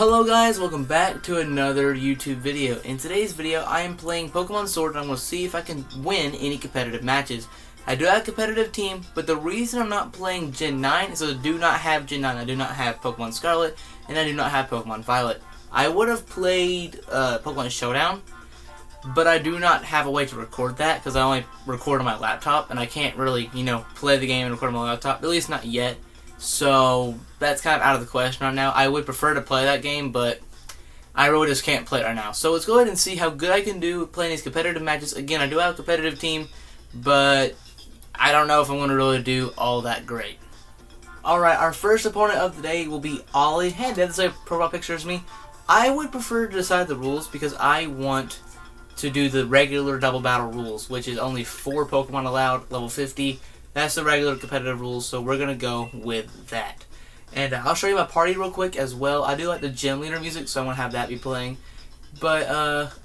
Hello guys, welcome back to another YouTube video. In today's video, I am playing Pokemon Sword and I'm going to see if I can win any competitive matches. I do have a competitive team, but the reason I'm not playing Gen 9 is I do not have Gen 9. I do not have Pokemon Scarlet, and I do not have Pokemon Violet. I would have played Pokemon Showdown, but I do not have a way to record that because I only record on my laptop, and I can't really, play the game and record on my laptop, at least not yet. So that's kind of out of the question right now. I would prefer to play that game, but I really just can't play it right now. So let's go ahead and see how good I can do playing these competitive matches. Again, I do have a competitive team, but I don't know if I'm going to really do all that great. Alright, our first opponent of the day will be Ollie. Hey, that's a profile picture of me. I would prefer to decide the rules because I want to do the regular double battle rules, which is only 4 Pokemon allowed, level 50. That's the regular competitive rules, so we're going to go with that. And I'll show you my party real quick as well. I do like the gym leader music, so I want to have that be playing. But,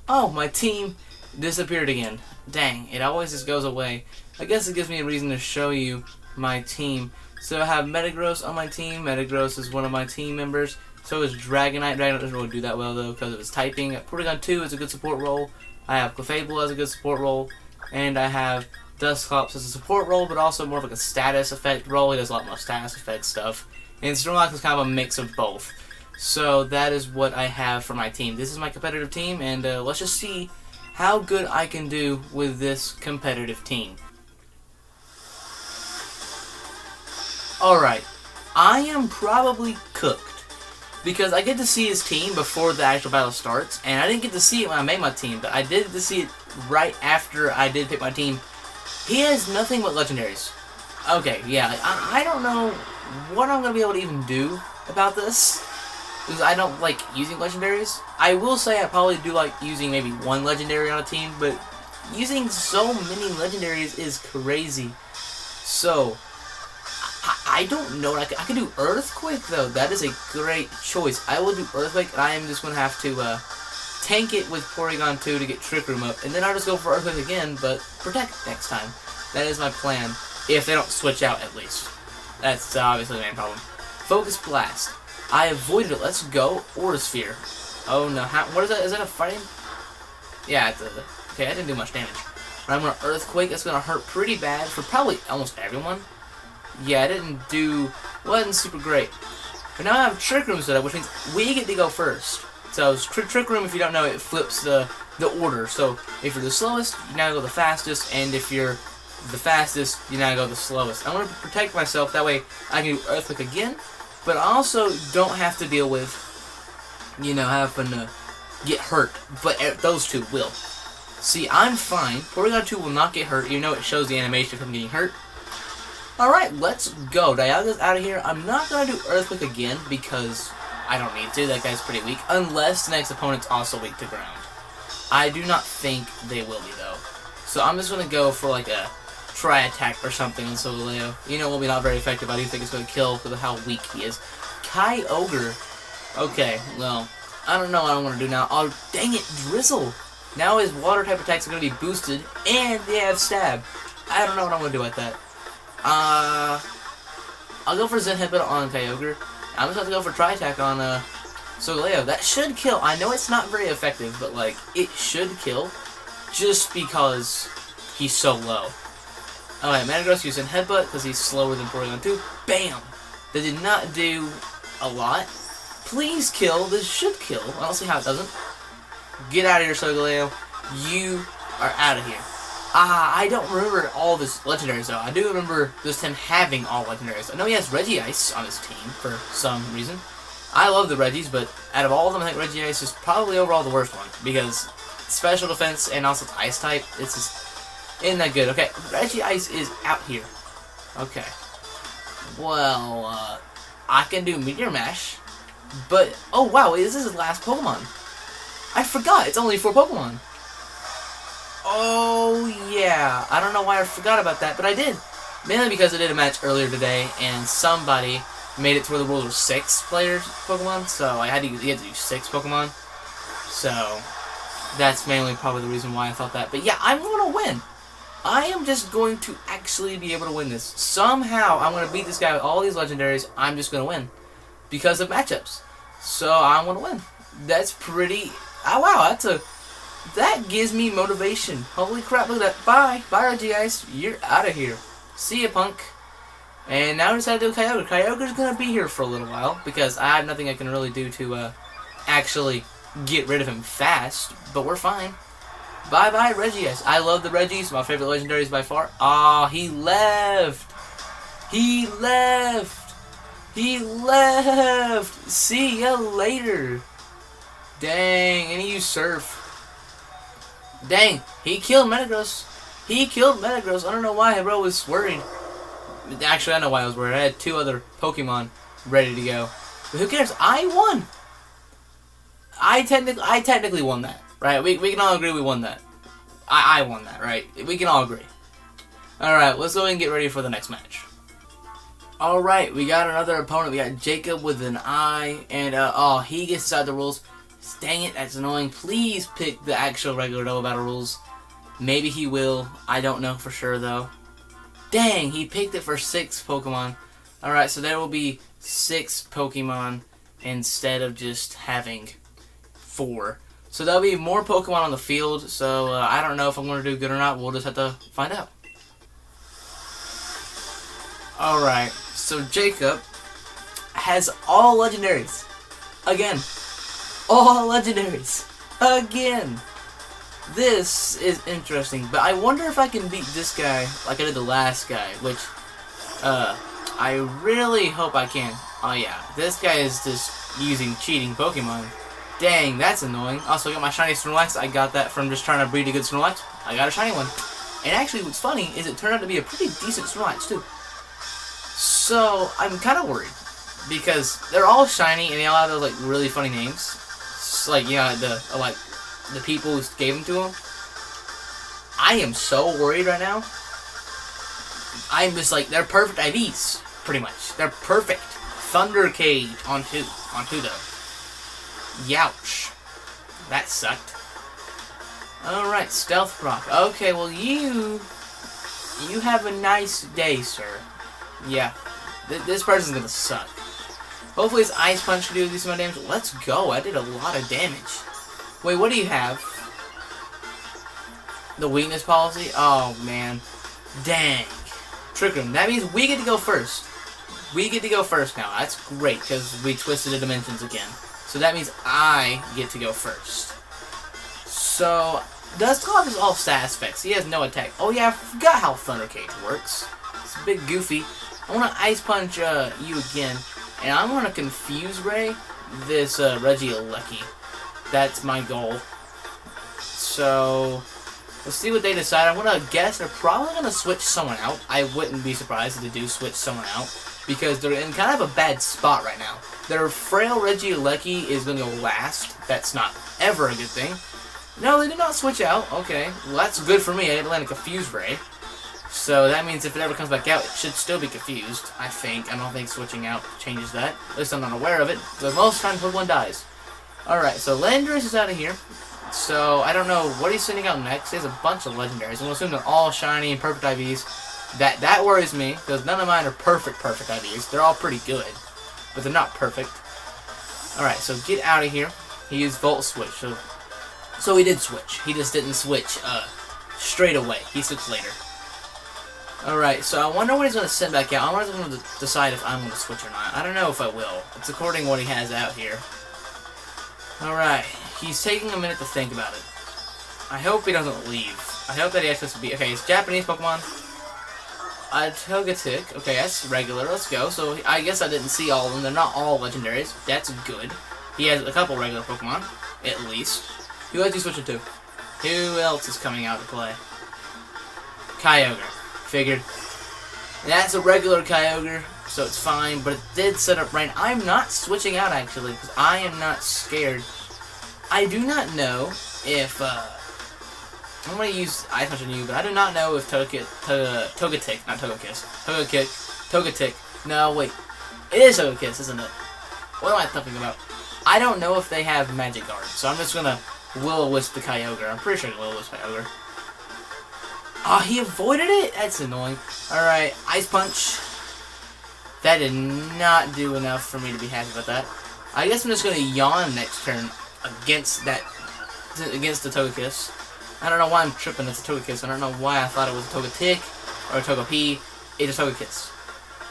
oh, my team disappeared again. Dang, it always just goes away. I guess it gives me a reason to show you my team. So I have Metagross on my team. Metagross is one of my team members. So is Dragonite. Dragonite doesn't really do that well, though, because of its typing. Porygon 2 is a good support role. I have Clefable as a good support role. And I have Dusclops as a support role, but also more of like a status effect role. He does a lot more status effect stuff. And Snorlax is kind of a mix of both. So that is what I have for my team. This is my competitive team, and let's just see how good I can do with this competitive team. Alright, I am probably cooked, because I get to see his team before the actual battle starts, and I didn't get to see it when I made my team, but I did get to see it right after I did pick my team. He has nothing but legendaries. Okay, yeah, I don't know what I'm going to be able to even do about this, because I don't like using legendaries. I will say I probably do like using maybe one legendary on a team, but using so many legendaries is crazy. So, I don't know. I can do Earthquake, though. That is a great choice. I will do Earthquake, and I am just going to have to tank it with Porygon 2 to get Trick Room up, and then I'll just go for Earthquake again, but Protect next time. That is my plan, if they don't switch out at least. That's obviously the main problem. Focus Blast. I avoided it. Let's go. Aura Sphere. Oh no, what is that? Is that a fighting? Yeah, it's okay, I didn't do much damage. But I'm going to Earthquake. That's going to hurt pretty bad for probably almost everyone. Yeah, I wasn't super great. But now I have Trick Room set up, which means we get to go first. So Trick Room, if you don't know, it flips the order. So if you're the slowest, you now go the fastest, and if you're the fastest, you now go the slowest. I want to protect myself, that way I can do Earthquake again, but I also don't have to deal with, having to get hurt, but those two will. See, I'm fine. Porygon 2 will not get hurt, even though it shows the animation of him getting hurt. Alright, let's go. Dialga's out of here. I'm not going to do Earthquake again, because I don't need to. That guy's pretty weak, unless the next opponent's also weak to ground. I do not think they will be, though. So I'm just going to go for like a Try Attack or something on Solgaleo. It will be not very effective. I do think it's going to kill because of how weak he is. Kyogre. Okay, well, I don't know what I want to do now. Oh, dang it, Drizzle. Now his water type attacks are going to be boosted, and they have Stab. I don't know what I'm going to do with that. I'll go for Zen Headbutt on Kyogre. I'm just going to go for Try Attack on Solgaleo. That should kill. I know it's not very effective, but like, it should kill just because he's so low. Alright, Metagross using Headbutt because he's slower than Porygon 2. Bam! That did not do a lot. Please kill. This should kill. I don't see how it doesn't. Get out of here, Solgaleo. You are out of here. I don't remember all of his legendaries, though. I do remember just him having all legendaries. I know he has Regice on his team for some reason. I love the Regis, but out of all of them, I think Regice is probably overall the worst one, because special defense and also its ice type, it's just isn't that good. Okay, Regice is out here. Okay. Well, I can do Meteor Mash, but oh wow, this is his last Pokemon. I forgot, it's only 4 Pokemon. Oh yeah, I don't know why I forgot about that, but I did. Mainly because I did a match earlier today, and somebody made it to where the rules were 6 players Pokemon, so he had to do 6 Pokemon. So that's mainly probably the reason why I thought that. But yeah, I'm gonna win. I am just going to actually be able to win this. Somehow, I'm going to beat this guy with all these legendaries. I'm just going to win because of matchups. So I'm gonna win. That's pretty. Oh wow, that gives me motivation. Holy crap! Look at that. Bye, Reggie guys. You're out of here. See ya, punk. And now we decided to do Kyogre. Kyogre's gonna be here for a little while because I have nothing I can really do to actually get rid of him fast. But we're fine. Bye bye, Regius. I love the Regis. My favorite legendaries by far. Ah, he left. He left. He left. See ya later. Dang, and he used Surf. Dang, he killed Metagross. He killed Metagross. I don't know why, bro was worried. Actually, I know why I was worried. I had 2 other Pokemon ready to go. But who cares? I won. I technically won that, right? We can all agree we won that. I won that, right? We can all agree. Alright, let's go ahead and get ready for the next match. Alright, we got another opponent. We got Jacob with an I, and oh, he gets inside the rules. Dang it, that's annoying. Please pick the actual regular double battle rules. Maybe he will. I don't know for sure, though. Dang, he picked it for 6 Pokemon. Alright, so there will be 6 Pokemon instead of just having 4. So there'll be more Pokemon on the field, so I don't know if I'm going to do good or not. We'll just have to find out. Alright, so Jacob has all legendaries. Again. All legendaries. Again. This is interesting, but I wonder if I can beat this guy like I did the last guy, which, I really hope I can. Oh yeah, this guy is just using cheating Pokemon. Dang, that's annoying. Also, I got my shiny Snorlax. I got that from just trying to breed a good Snorlax. I got a shiny one. And actually, what's funny is it turned out to be a pretty decent Snorlax, too. So, I'm kind of worried. Because they're all shiny, and they all have those, like, really funny names. It's like, yeah, the people who gave them to him. I am so worried right now. I'm just like, they're perfect IVs, pretty much. They're perfect. Thunder Cage on who? On who, though? Youch. That sucked. Alright, Stealth Rock. Okay, well, you have a nice day, sir. Yeah. This person's gonna suck. Hopefully his Ice Punch can do a decent amount of damage. Let's go. I did a lot of damage. Wait, what do you have? The weakness policy? Oh, man. Dang. Trick Room. That means we get to go first. We get to go first now. That's great, because we twisted the dimensions again. So that means I get to go first. So, Dusclops is all stat effects. He has no attack. Oh, yeah, I forgot how Thunder Cage works. It's a bit goofy. I want to Ice Punch you again. And I want to Confuse Ray this Regieleki. That's my goal. So, let's see what they decide. I'm going to guess they're probably going to switch someone out. I wouldn't be surprised if they do switch someone out. Because they're in kind of a bad spot right now. Their frail Regieleki is going to go last. That's not ever a good thing. No, they did not switch out. Okay, well that's good for me. I didn't land a Confuse Ray. So that means if it ever comes back out, it should still be confused, I think. I don't think switching out changes that. At least I'm not aware of it. Because most times Pokemon dies. Alright, so Landorus is out of here. So I don't know what he's sending out next. He has a bunch of legendaries. I'm going to assume they're all shiny and perfect IVs. That worries me, because none of mine are perfect IVs. They're all pretty good, but they're not perfect. Alright, so get out of here. He used Volt Switch, so he did switch. He just didn't switch straight away. He switched later. Alright, so I wonder what he's going to send back out. I wonder if I'm going to decide if I'm going to switch or not. I don't know if I will. It's according to what he has out here. Alright, he's taking a minute to think about it. I hope he doesn't leave. I hope that he actually has to be... Okay, it's Japanese Pokemon. Togetic. Okay, that's regular. Let's go. So, I guess I didn't see all of them. They're not all legendaries. That's good. He has a couple regular Pokemon, at least. Who else you switch it to? Who else is coming out to play? Kyogre. Figured. That's a regular Kyogre, so it's fine, but it did set up right. I'm not switching out, actually, because I am not scared. I do not know if, I'm going to use Ice Punch on you, but I do not know if Togetic, not Togekiss, Togetic, no, wait, it is Togekiss, isn't it? What am I thinking about? I don't know if they have Magic Guard, so I'm just going to Will-O-Wisp the Kyogre. I'm pretty sure Will-O-Wisp Kyogre. Oh, he avoided it? That's annoying. Alright, Ice Punch. That did not do enough for me to be happy about that. I guess I'm just gonna yawn next turn against the Togekiss. I don't know why I'm tripping. It's a Togekiss. I don't know why I thought it was a Togetic or a Togepi. It's a Togekiss.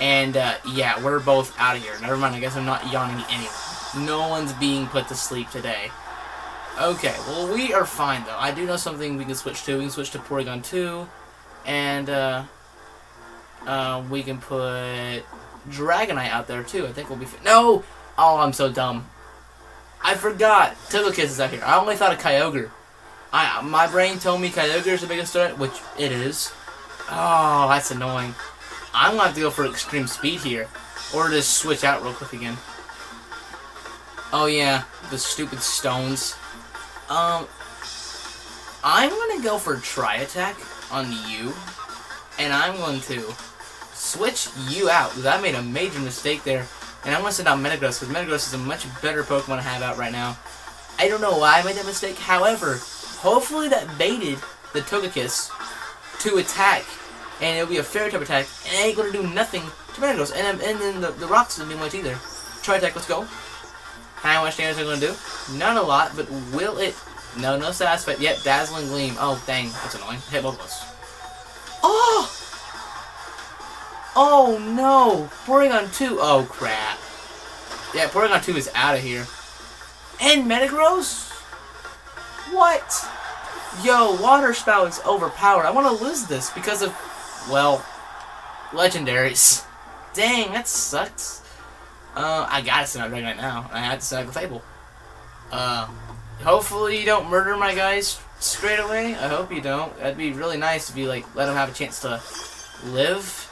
And yeah, we're both out of here. Never mind. I guess I'm not yawning anyway. No one's being put to sleep today. Okay, well, we are fine, though. I do know something we can switch to. We can switch to Porygon 2, and we can put Dragonite out there, too. I think we'll be No! Oh, I'm so dumb. I forgot. Togekiss is out here. I only thought of Kyogre. My brain told me Kyogre is the biggest threat, which it is. Oh, that's annoying. I'm going to have to go for extreme speed here, or just switch out real quick again. Oh, yeah, the stupid stones. I'm going to go for Try Attack on you, and I'm going to switch you out, because I made a major mistake there, and I'm going to send out Metagross, because Metagross is a much better Pokemon to have out right now. I don't know why I made that mistake, however, hopefully that baited the Togekiss to attack, and it'll be a fairy type attack, and it ain't going to do nothing to Metagross, and then the rocks didn't do much either. Try Attack, let's go. How much damage is it going to do? Not a lot, but will it? No satisfied. Yep, Dazzling Gleam. Oh, dang. That's annoying. Hit both of us. Oh! Oh, no. Porygon 2. Oh, crap. Yeah, Porygon 2 is out of here. And Metagross? What? Yo, Water Spout is overpowered. I want to lose this because of, well, legendaries. Dang, that sucks. I gotta send out Dragonite now. I had to send out the Fable. Hopefully you don't murder my guys straight away. I hope you don't. That'd be really nice if you, like, let them have a chance to live.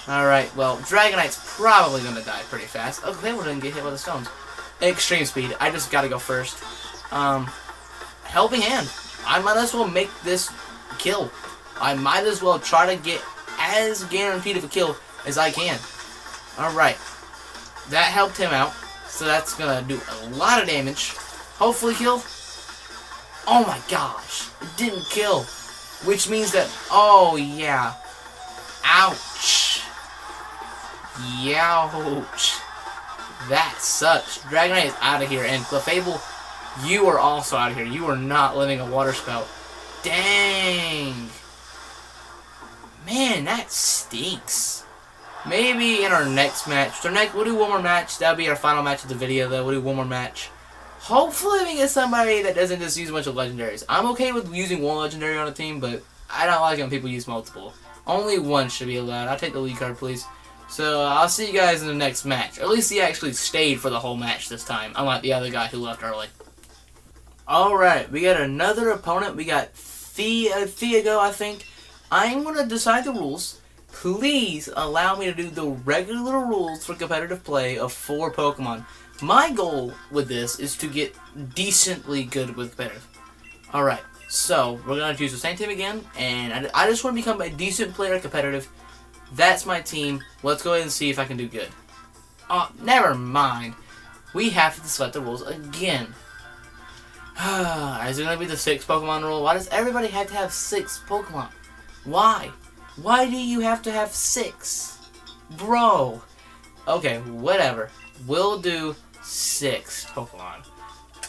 Alright, well, Dragonite's probably gonna die pretty fast. Oh, Fable didn't get hit by the stones. Extreme speed. I just gotta go first. Helping Hand. I might as well make this kill. I might as well try to get as guaranteed of a kill as I can. Alright. That helped him out, so that's gonna do a lot of damage. Hopefully kill. Oh my gosh, it didn't kill. Which means that, oh yeah. Ouch. Youch. That sucks. Dragonite is out of here, and Clefable, you are also out of here. You are not living a Water Spout. Dang. Man, that stinks. Maybe in our next match. We'll do one more match. That'll be our final match of the video, though. We'll do one more match. Hopefully we get somebody that doesn't just use a bunch of legendaries. I'm okay with using one legendary on a team, but I don't like it when people use multiple. Only one should be allowed. I'll take the lead card, please. So I'll see you guys in the next match. Or at least he actually stayed for the whole match this time, unlike the other guy who left early. Alright, we got another opponent. We got Thiago, I think. I'm going to decide the rules. Please allow me to do the regular rules for competitive play of 4 Pokemon. My goal with this is to get decently good with competitive. Alright, so we're going to choose the same team again, and I just want to become a decent player at competitive. That's my team. Let's go ahead and see if I can do good. Oh, never mind. We have to select the rules again. Is it going to be the 6 Pokemon rule? Why does everybody have to have 6 Pokemon? Why? Why do you have to have 6? Bro. Okay, whatever. We'll do 6 Pokemon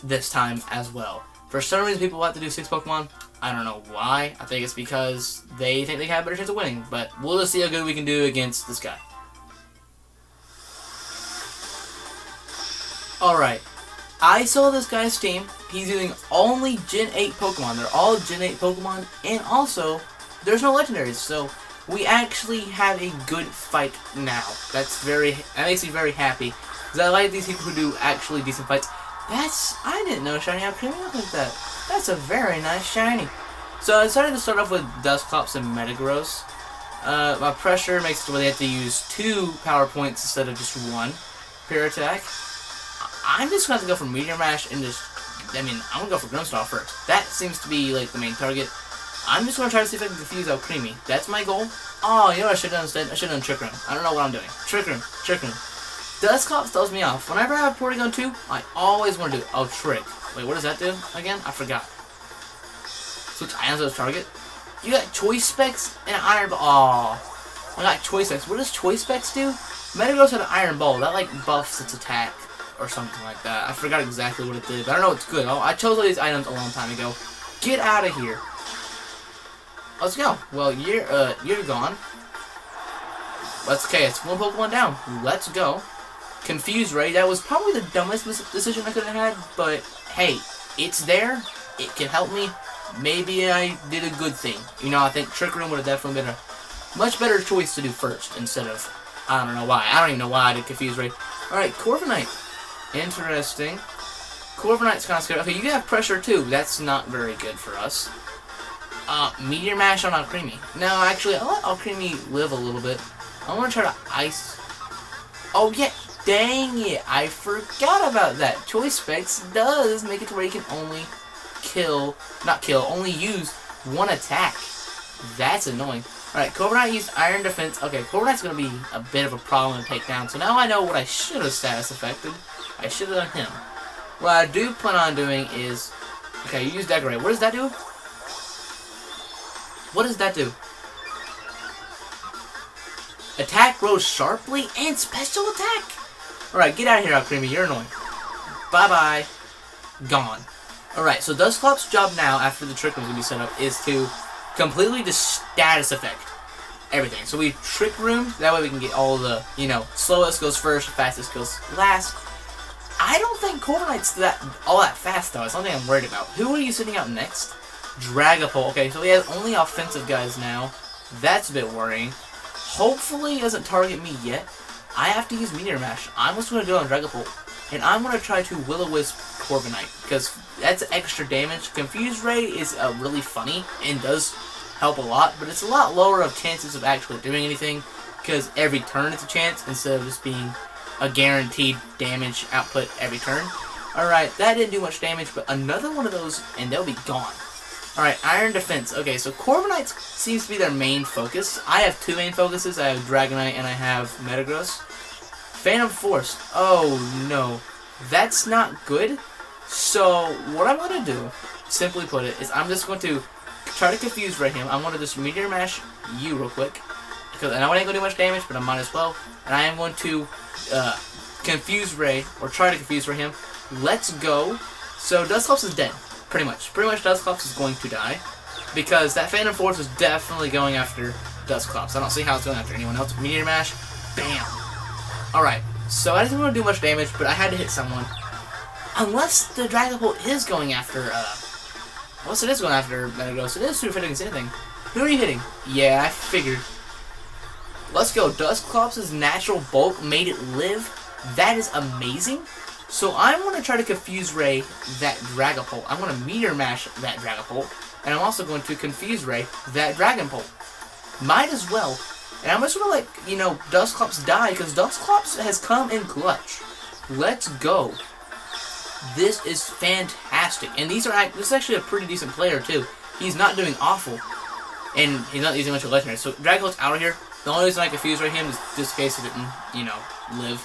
this time as well. For some reason, people like to do 6 Pokemon. I don't know why. I think it's because they think they have a better chance of winning. But we'll just see how good we can do against this guy. Alright. I saw this guy's team. He's using only Gen 8 Pokemon. They're all Gen 8 Pokemon. And also, there's no legendaries. So, we actually have a good fight now. That makes me very happy. Because I like these people who do actually decent fights. I didn't know Shiny how creamy looked like that. That's a very nice Shiny. So I decided to start off with Dusclops and Metagross. My pressure makes it where they have to use 2 power points instead of just 1 Pure Attack. I'm just going to go for Meteor Mash and I'm going to go for Grimmsnarl first. That seems to be like the main target. I'm just going to try to see if I can confuse Alcremie. That's my goal. Oh, you know what I should have done instead? I should have done Trick Room. I don't know what I'm doing. Trick Room. Dusclops throws me off. Whenever I have Porygon 2, I always want to do Trick. Wait, what does that do again? I forgot. Switch items as target. You got Choice Specs and an Iron Ball. Aw. I got Choice Specs. What does Choice Specs do? Metagross had an Iron Ball. That, like, buffs its attack. or something like that. I forgot exactly what it did, but I don't know it's good. I chose all these items a long time ago. Get out of here. Let's go. Well, you're gone. Okay, it's one Pokemon down. Let's go. Confuse Ray. That was probably the dumbest decision I could have had, but hey, it's there. It can help me. Maybe I did a good thing. You know, I think Trick Room would have definitely been a much better choice to do first instead of, I don't know why. I don't even know why I did Confuse Ray. Alright, Corviknight. Interesting. Corviknight's kind of scary. Okay, you have pressure too. That's not very good for us. Meteor Mash on Alcremie. No, actually, I'll let Alcremie live a little bit. I want to try to ice. Oh, yeah. Dang it. I forgot about that. Choice Specs does make it to where you can only only use one attack. That's annoying. Alright, Corviknight used Iron Defense. Okay, Corviknight's going to be a bit of a problem to take down. So now I know what I should have status affected. I should have done him. What I do plan on doing is... Okay, you use Decorate. What does that do? What does that do? Attack grows sharply and special attack! Alright, get out of here, Alcremie. You're annoying. Bye-bye. Gone. Alright, so Dusclop's job now, after the Trick Room's going to be set up, is to completely just status effect everything. So we Trick Room, that way we can get all the, you know, slowest goes first, fastest goes last. I don't think Corviknight's all that fast, though. It's something I'm worried about. Who are you sitting out next? Dragapult. Okay, so he has only offensive guys now. That's a bit worrying. Hopefully he doesn't target me yet. I have to use Meteor Mash. I'm just going to do it on Dragapult. And I'm going to try to Will-O-Wisp Corviknight, because that's extra damage. Confuse Ray is really funny and does help a lot, but it's a lot lower of chances of actually doing anything, because every turn it's a chance, instead of just being a guaranteed damage output every turn. Alright, that didn't do much damage, but another one of those, and they'll be gone. Alright, Iron Defense. Okay, so Corviknight seems to be their main focus. I have two main focuses. I have Dragonite and I have Metagross. Phantom Force. Oh, no. That's not good. So, what I'm going to do, simply put it, is I'm just going to try to Confuse Ray him. I'm going to just Meteor Mash you real quick, because I know it ain't going to do much damage, but I might as well. And I am going to Confuse Ray, or try to Confuse Ray him. Let's go. So, Dusclops is dead. Pretty much. Pretty much Dusclops is going to die, because that Phantom Force is definitely going after Dusclops. I don't see how it's going after anyone else. Meteor Mash. Bam. Alright. So, I didn't want to do much damage, but I had to hit someone. Unless the Dragapult is going after, unless it is going after Metagross. It is super hitting anything. Who are you hitting? Yeah, I figured. Let's go. Dusclops' natural bulk made it live. That is amazing. So I'm going to try to Confuse Ray that Dragapult. I'm going to Meteor Mash that Dragapult. And I'm also going to Confuse Ray that Dragonpult. Might as well. And I'm just going to let, you know, Dusclops die, because Dusclops has come in clutch. Let's go. This is fantastic. And this is actually a pretty decent player, too. He's not doing awful. And he's not using much of legendary. So Dragapult's out of here. The only reason I Confuse Ray him is just in case he didn't, you know, live.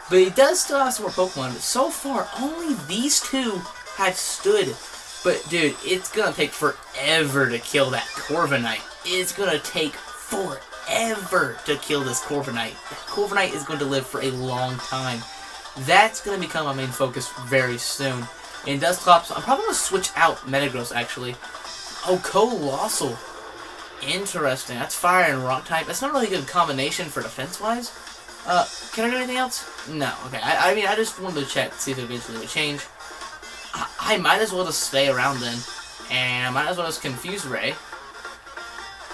But he does still have some more Pokemon. But so far, only these two have stood. But, dude, it's going to take forever to kill that Corviknight. It's going to take forever to kill this Corviknight. Corviknight is going to live for a long time. That's going to become my main focus very soon. In Dusclops, I'm probably going to switch out Metagross, actually. Oh, Colossal. Interesting. That's Fire and Rock type. That's not really a good combination for defense-wise. Can I do anything else? No. Okay. I mean, I just wanted to check to see if it eventually would change. I might as well just stay around then. And I might as well just Confuse Ray.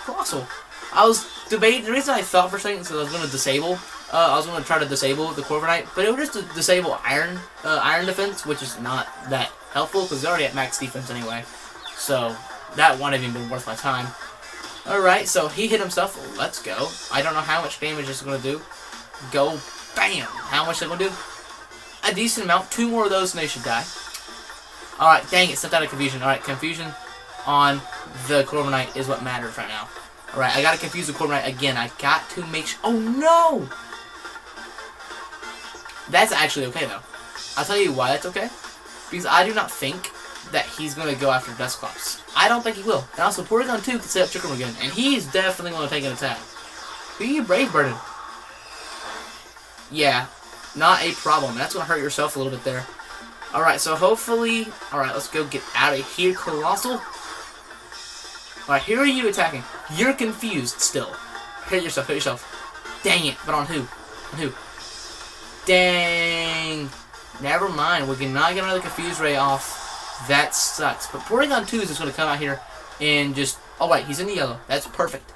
Colossal. I was debating. The reason I thought for a second is because I was going to disable. I was going to try to disable the Corviknight, but it would just disable Iron Defense, which is not that helpful because they're already at max defense anyway. So that wouldn't have even been worth my time. Alright, so he hit himself. Let's go. I don't know how much damage this is going to do. Go. Bam. How much is it going to do? A decent amount. 2 more of those and they should die. Alright, dang it. Sent out of Confusion. Alright, Confusion on the Corviknight is what matters right now. Alright, I got to confuse the Corviknight again. I got to make sure. Oh, no! That's actually okay, though. I'll tell you why that's okay. Because I do not think that he's going to go after Dusclops. I don't think he will. And also, Porygon 2 can set up Trick Room again. And he's definitely going to take an attack. Who are you Brave Birding? Yeah. Not a problem. That's going to hurt yourself a little bit there. Alright, so hopefully... Alright, let's go get out of here, Colossal. Alright, who are you attacking? You're confused still. Hit yourself, hit yourself. Dang it, but on who? On who? Dang. Never mind, we cannot get another Confuse Ray off. That sucks. But Porygon 2 is just going to come out here and just... Oh, wait, he's in the yellow. That's perfect.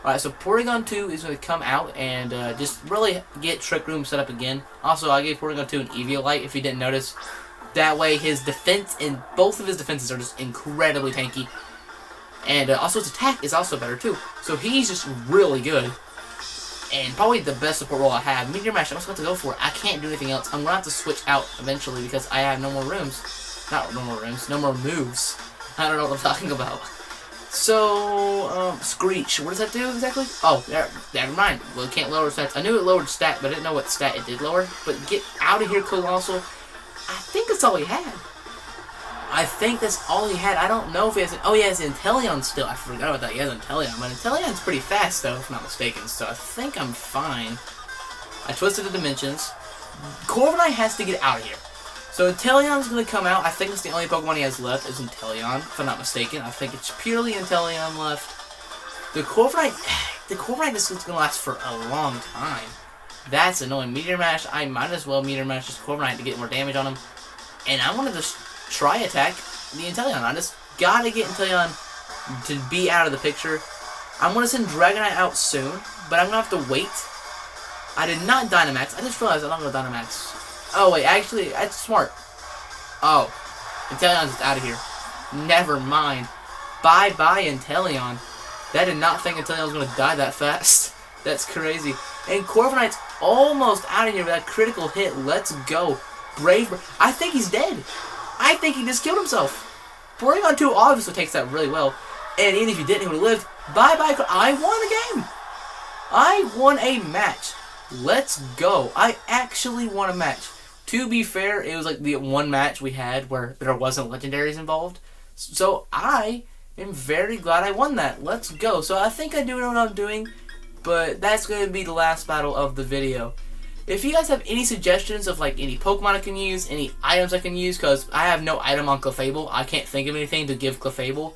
Alright, so Porygon 2 is going to come out and just really get Trick Room set up again. Also, I gave Porygon 2 an Eviolite, if you didn't notice. That way, his defense and both of his defenses are just incredibly tanky. And also, his attack is also better, too. So he's just really good. And probably the best support role I have. Meteor Mash, I'm just going to go for it. I can't do anything else. I'm going to have to switch out eventually because I have no more rooms. Not no more rooms, no more moves. I don't know what I'm talking about. So, Screech, what does that do exactly? Oh, never mind. Well, it can't lower stats. I knew it lowered stat, but I didn't know what stat it did lower. But get out of here, Colossal. I think that's all he had. I think that's all he had. I don't know if he has... Oh, he has Inteleon still. I forgot about that. He has Inteleon. But Inteleon's pretty fast, though, if I'm not mistaken. So I think I'm fine. I twisted the dimensions. Corviknight has to get out of here. So Inteleon's going to come out. I think it's the only Pokemon he has left is Inteleon, if I'm not mistaken. I think it's purely Inteleon left. The Corviknight is going to last for a long time. That's annoying. Meteor Mash, I might as well Meteor Mash this Corviknight to get more damage on him. And I want to just try attack the Inteleon. I just got to get Inteleon to be out of the picture. I'm going to send Dragonite out soon, but I'm going to have to wait. I did not Dynamax. I just realized I'm not going to Dynamax. Oh, wait, actually, that's smart. Oh, Inteleon's just out of here. Never mind. Bye-bye, Inteleon. I did not think Inteleon was going to die that fast. That's crazy. And Corviknight's almost out of here with that critical hit. Let's go. Brave. I think he's dead. I think he just killed himself. Porygon 2 obviously takes that really well. And even if he didn't, he would have lived. Bye-bye. I won a game. I won a match. Let's go. I actually won a match. To be fair, it was like the one match we had where there wasn't legendaries involved. So I am very glad I won that. Let's go. So I think I do know what I'm doing, but that's going to be the last battle of the video. If you guys have any suggestions of like any Pokemon I can use, any items I can use, because I have no item on Clefable. I can't think of anything to give Clefable.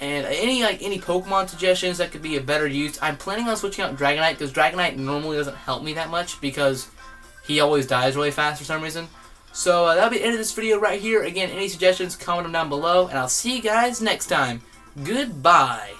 And any Pokemon suggestions that could be a better use. I'm planning on switching out Dragonite because Dragonite normally doesn't help me that much because he always dies really fast for some reason. So that'll be the end of this video right here. Again, any suggestions, comment them down below, and I'll see you guys next time. Goodbye.